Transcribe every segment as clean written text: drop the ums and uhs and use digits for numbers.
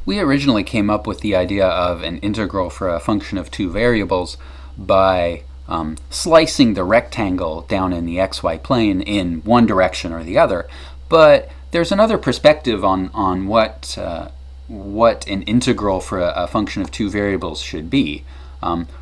We originally came up with the idea of an integral for a function of two variables by slicing the rectangle down in the xy plane in one direction or the other. But there's another perspective on what an integral for a function of two variables should be.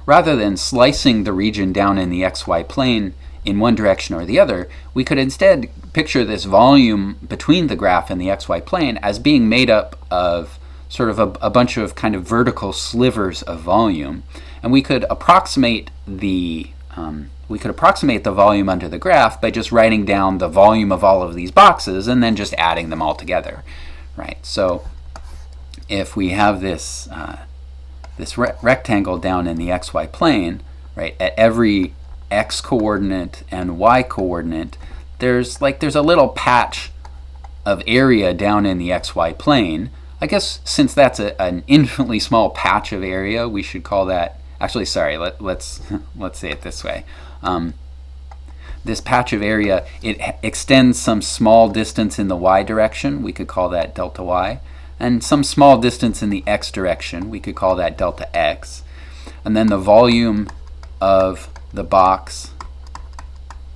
Rather than slicing the region down in the xy plane in one direction or the other, we could instead picture this volume between the graph and the xy plane as being made up of sort of a bunch of kind of vertical slivers of volume, and we could approximate the volume under the graph by just writing down the volume of all of these boxes and then just adding them all together, right? So if we have this rectangle down in the xy plane, right, at every x coordinate and y coordinate, there's a little patch of area down in the xy plane. I guess since that's an infinitely small patch of area, we should call that, actually, sorry, let's say it this way. This patch of area, it extends some small distance in the y direction, we could call that delta y, and some small distance in the x direction, we could call that delta x. And then the volume of the box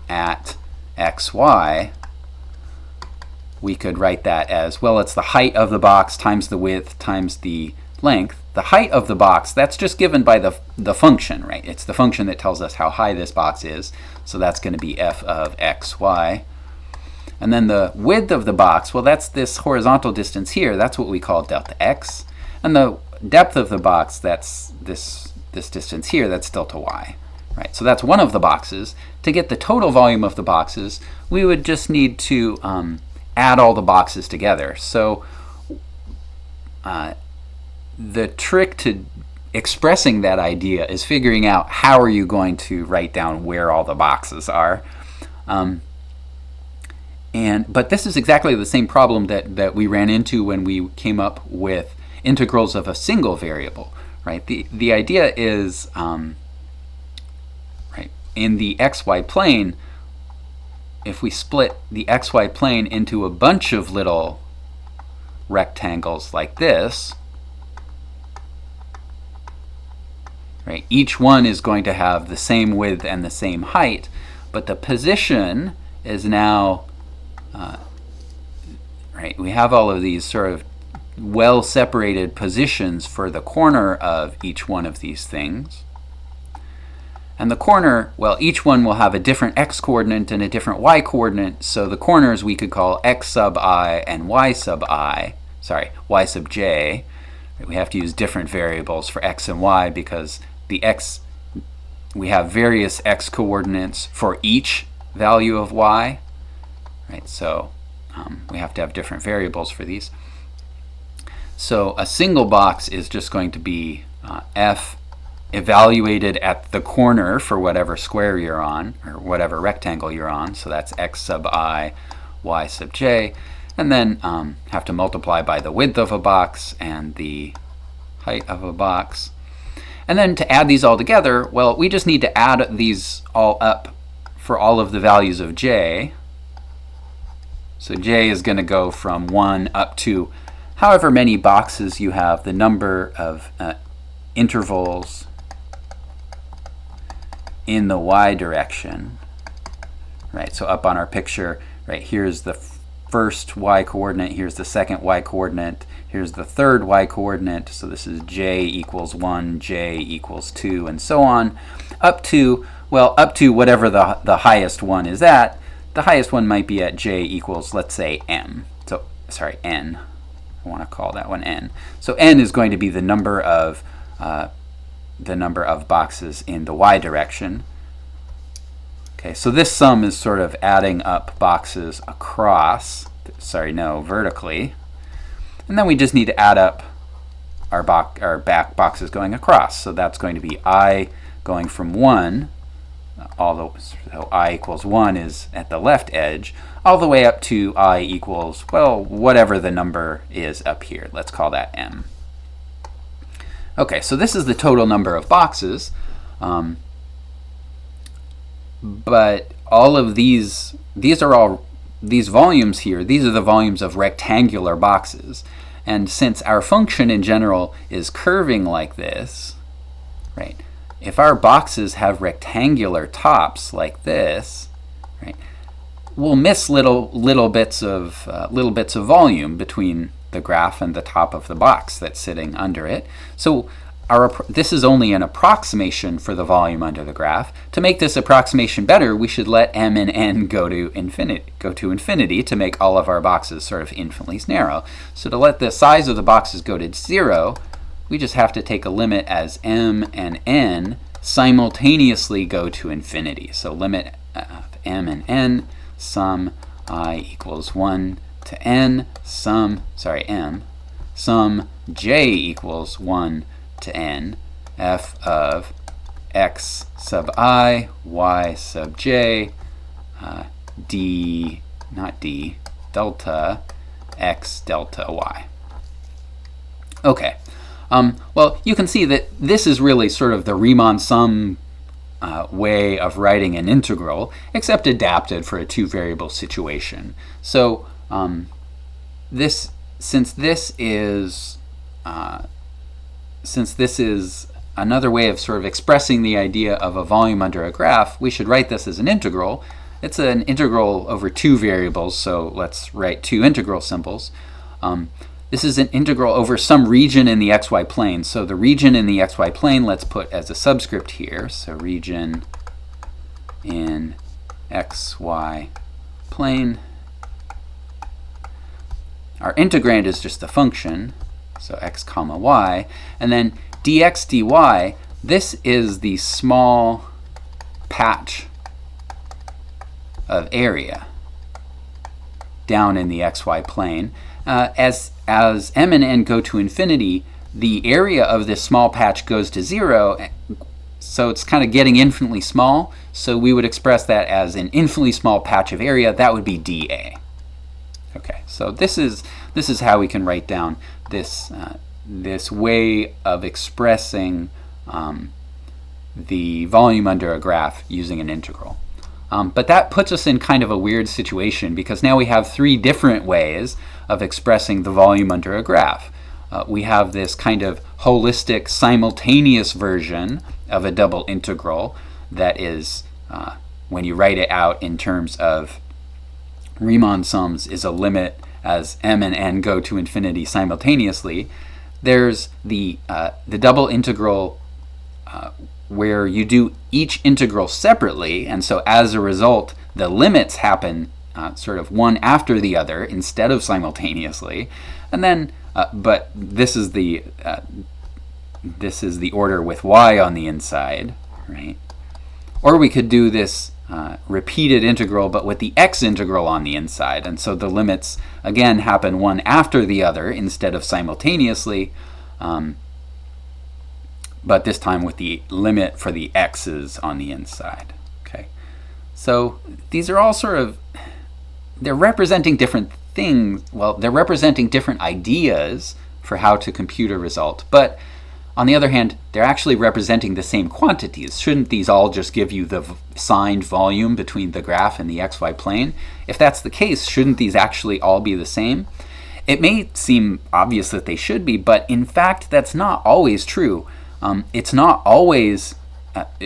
at xy, we could write that as, well, it's the height of the box times the width times the length. The height of the box, that's just given by the function, right? It's the function that tells us how high this box is, so that's going to be f of xy. And then the width of the box, well, that's this horizontal distance here. That's what we call delta x. And the depth of the box, that's this distance here, that's delta y. Right? So that's one of the boxes. To get the total volume of the boxes, we would just need to add all the boxes together. So the trick to expressing that idea is figuring out how are you going to write down where all the boxes are. But this is exactly the same problem that we ran into when we came up with integrals of a single variable. Right? The idea is, right, in the xy plane, if we split the xy plane into a bunch of little rectangles like this, right, each one is going to have the same width and the same height, but the position is now, right, we have all of these sort of well-separated positions for the corner of each one of these things. And the corner, well, each one will have a different x-coordinate and a different y-coordinate, so the corners we could call x sub I and y sub j. We have to use different variables for x and y because we have various x-coordinates for each value of y, right? So we have to have different variables for these. So a single box is just going to be f evaluated at the corner for whatever square you're on, or whatever rectangle you're on. So that's x sub I, y sub j. And then have to multiply by the width of a box and the height of a box. And then to add these all together, well, we just need to add these all up for all of the values of j. So j is going to go from 1 up to however many boxes you have, the number of intervals in the y direction, right? So up on our picture, right, here's the first y coordinate, here's the second y coordinate, here's the third y coordinate, so this is j equals 1, j equals 2, and so on, up to whatever the highest one is at. The highest one might be at j equals, let's say, m. So, sorry, n. I want to call that one n. So n is going to be the number of boxes in the y direction. Okay, so this sum is sort of adding up boxes across, vertically. And then we just need to add up our back boxes going across. So that's going to be I going from 1, so I equals 1 is at the left edge, all the way up to I equals, well, whatever the number is up here. Let's call that m. Okay, so this is the total number of boxes, but all of these volumes here, these are the volumes of rectangular boxes. And since our function in general is curving like this, right, if our boxes have rectangular tops like this, right, we'll miss little bits of volume between the graph and the top of the box that's sitting under it. So this is only an approximation for the volume under the graph. To make this approximation better, we should let m and n go to infinity to make all of our boxes sort of infinitely narrow. So to let the size of the boxes go to 0, we just have to take a limit as m and n simultaneously go to infinity. So limit of m and n, sum I equals 1 to n, sum j equals 1 to n, f of x sub I, y sub j, delta x delta y. Okay, well, you can see that this is really sort of the Riemann sum way of writing an integral, except adapted for a two-variable situation. So since this is another way of sort of expressing the idea of a volume under a graph, we should write this as an integral. It's an integral over two variables, so let's write two integral symbols. This is an integral over some region in the xy plane. So the region in the xy plane, let's put as a subscript here. So region in xy plane. Our integrand is just the function, so x comma y. And then dx dy, this is the small patch of area down in the xy plane. As m and n go to infinity, the area of this small patch goes to 0, so it's kind of getting infinitely small. So we would express that as an infinitely small patch of area. That would be dA. Okay, so this is how we can write down this way of expressing the volume under a graph using an integral. But that puts us in kind of a weird situation, because now we have three different ways of expressing the volume under a graph. We have this kind of holistic, simultaneous version of a double integral that is, when you write it out in terms of Riemann sums, is a limit as m and n go to infinity simultaneously. There's the double integral where you do each integral separately, and so as a result, the limits happen sort of one after the other instead of simultaneously. And then, but this is the order with y on the inside, right? Or we could do this repeated integral, but with the x integral on the inside, and so the limits again happen one after the other instead of simultaneously. But this time with the limit for the x's on the inside. Okay, so these are all sort of, they're representing different things. Well, they're representing different ideas for how to compute a result, but on the other hand, they're actually representing the same quantities. Shouldn't these all just give you the signed volume between the graph and the xy plane? If that's the case, shouldn't these actually all be the same? It may seem obvious that they should be, but in fact, that's not always true. It's not always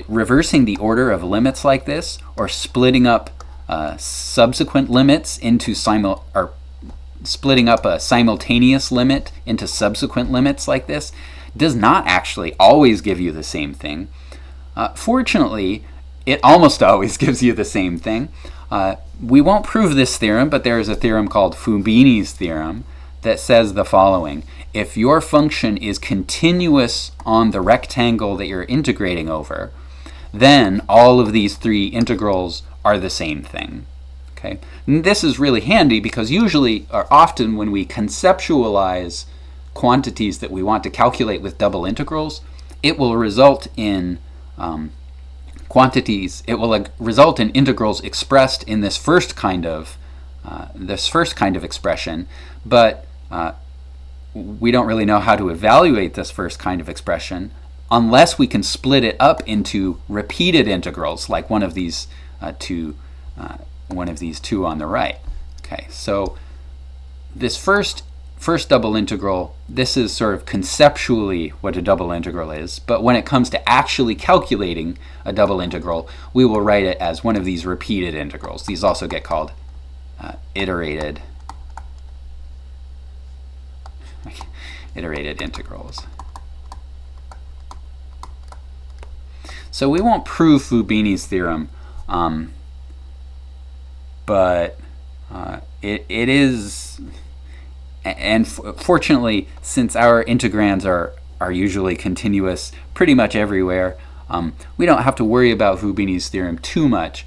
reversing the order of limits like this, or splitting up subsequent limits into splitting up a simultaneous limit into subsequent limits like this, does not actually always give you the same thing. Fortunately, it almost always gives you the same thing. We won't prove this theorem, but there is a theorem called Fubini's theorem that says the following. If your function is continuous on the rectangle that you're integrating over, then all of these three integrals are the same thing. Okay? And this is really handy because usually, or often, when we conceptualize quantities that we want to calculate with double integrals, it will result in result in integrals expressed in this first kind of expression, but we don't really know how to evaluate this first kind of expression unless we can split it up into repeated integrals, like one of these two on the right. Okay, so this first first double integral, this is sort of conceptually what a double integral is, but when it comes to actually calculating a double integral, we will write it as one of these repeated integrals. These also get called iterated integrals. So we won't prove Fubini's theorem, but it is, and fortunately, since our integrands are usually continuous pretty much everywhere, we don't have to worry about Fubini's theorem too much.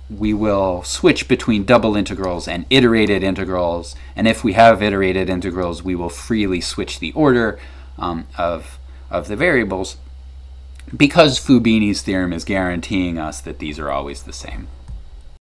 We will switch between double integrals and iterated integrals, and if we have iterated integrals, we will freely switch the order of the variables, because Fubini's theorem is guaranteeing us that these are always the same.